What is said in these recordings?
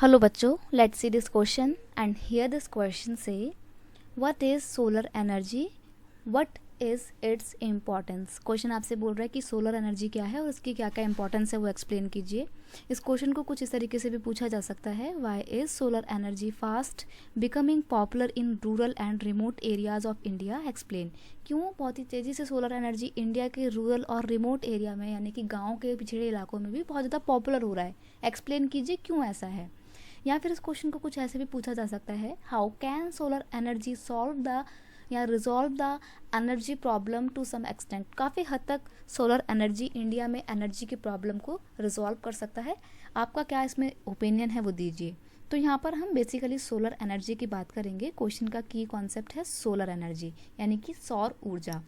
Hello बच्चों, let's see this question and here this question say what is solar energy, what is its importance। Question आपसे बोल रहा है कि solar energy क्या है और इसकी क्या क्या इंपॉर्टेंस है वो एक्सप्लेन कीजिए। इस क्वेश्चन को कुछ इस तरीके से भी पूछा जा सकता है, why is solar energy fast becoming popular in rural and remote areas of India, explain. क्यों बहुत ही तेज़ी से सोलर एनर्जी इंडिया के रूरल और रिमोट एरिया में यानी कि गाँव के पिछड़े इलाकों में भी बहुत ज़्यादा पॉपुलर हो रहा है, एक्सप्लेन कीजिए क्यों ऐसा है। या फिर इस क्वेश्चन को कुछ ऐसे भी पूछा जा सकता है, how can solar energy solve the या resolve the energy problem to some extent. काफ़ी हद तक सोलर एनर्जी इंडिया में एनर्जी की प्रॉब्लम को रिजॉल्व कर सकता है। आपका क्या इसमें ओपिनियन है वो दीजिए। तो यहाँ पर हम बेसिकली सोलर एनर्जी की बात करेंगे। क्वेश्चन का की कॉन्सेप्ट है सोलर एनर्जी यानी कि सौर ऊर्जा।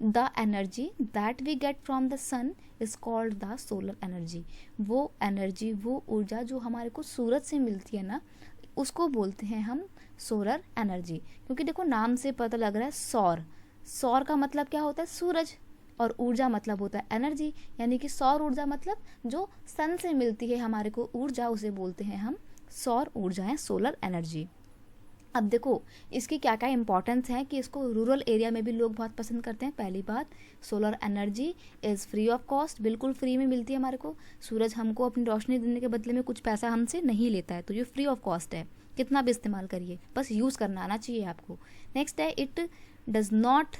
The energy that we get from the sun is called the solar energy. वो एनर्जी, वो ऊर्जा जो हमारे को सूरज से मिलती है ना, उसको बोलते हैं हम सोलर एनर्जी। क्योंकि देखो नाम से पता लग रहा है सौर, सौर का मतलब क्या होता है सूरज, और ऊर्जा मतलब होता है एनर्जी, यानी कि सौर ऊर्जा मतलब जो सन से मिलती है हमारे को ऊर्जा, उसे बोलते हैं हम सौर ऊर्जा है, सोलर एनर्जी। अब देखो इसकी क्या क्या इंपॉर्टेंस है कि इसको रूरल एरिया में भी लोग बहुत पसंद करते हैं। पहली बात, solar energy is free of cost, बिल्कुल फ्री में मिलती है हमारे को। सूरज हमको अपनी रोशनी देने के बदले में कुछ पैसा हमसे नहीं लेता है, तो ये फ्री ऑफ कॉस्ट है। कितना भी इस्तेमाल करिए, बस यूज़ करना आना चाहिए आपको। नेक्स्ट है, it does not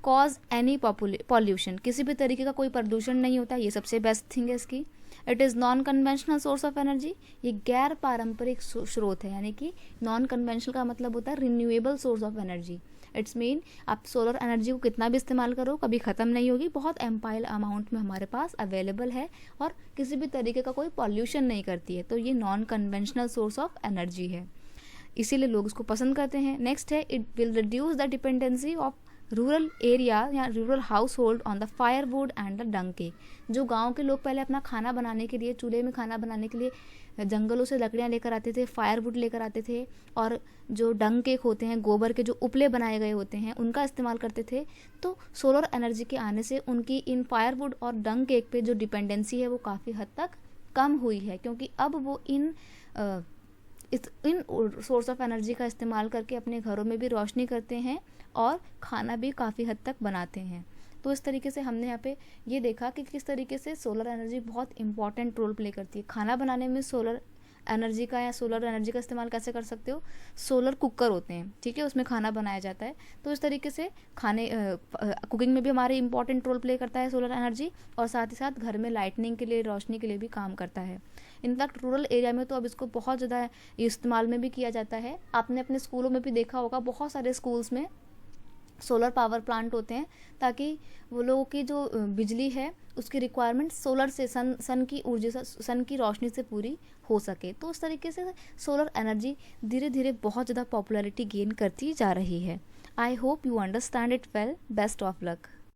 cause any pollution, किसी भी तरीके का कोई प्रदूषण नहीं होता, ये सबसे बेस्ट थिंग है इसकी। It is non conventional source of energy, ये गैर पारंपरिक स्रोत है, यानी कि नॉन कन्वेंशनल का मतलब होता है renewable source of energy. It's mean आप सोलर एनर्जी को कितना भी इस्तेमाल करो कभी ख़त्म नहीं होगी, बहुत एम्पाइल अमाउंट में हमारे पास अवेलेबल है और किसी भी तरीके का कोई पॉल्यूशन नहीं करती है, तो ये non conventional source of energy है, इसीलिए लोग इसको पसंद करते हैं। नेक्स्ट है, it will reduce the dependency of rural area या rural household on the firewood and the dung cake. जो गांव के लोग पहले अपना खाना बनाने के लिए, चूल्हे में खाना बनाने के लिए जंगलों से लकड़ियाँ लेकर आते थे, फायरवुड लेकर आते थे, और जो डंग केक होते हैं, गोबर के जो उपले बनाए गए होते हैं, उनका इस्तेमाल करते थे। तो सोलर एनर्जी के आने से उनकी इन फायरवुड और डंग केक पे जो डिपेंडेंसी है वो काफ़ी हद तक कम हुई है, क्योंकि अब वो इन सोर्स ऑफ एनर्जी का इस्तेमाल करके अपने घरों में भी रोशनी करते हैं और खाना भी काफ़ी हद तक बनाते हैं। तो इस तरीके से हमने यहाँ पे ये देखा कि किस तरीके से सोलर एनर्जी बहुत इंपॉर्टेंट रोल प्ले करती है। खाना बनाने में सोलर एनर्जी का या सोलर एनर्जी का इस्तेमाल कैसे कर सकते हो, सोलर कुकर होते हैं, ठीक है, उसमें खाना बनाया जाता है। तो इस तरीके से कुकिंग में भी हमारे इंपॉर्टेंट रोल प्ले करता है सोलर एनर्जी, और साथ ही साथ घर में लाइटनिंग के लिए, रोशनी के लिए भी काम करता है। इनफैक्ट रूरल एरिया में तो अब इसको बहुत ज़्यादा इस्तेमाल में भी किया जाता है। आपने अपने स्कूलों में भी देखा होगा, बहुत सारे स्कूल्स में सोलर पावर प्लांट होते हैं, ताकि वो लोगों की जो बिजली है उसकी रिक्वायरमेंट सोलर से, सन की ऊर्जा, सन की रोशनी से पूरी हो सके। तो उस तरीके से सोलर एनर्जी धीरे धीरे बहुत ज़्यादा पॉपुलैरिटी गेन करती जा रही है। I hope you understand it well. Best of luck.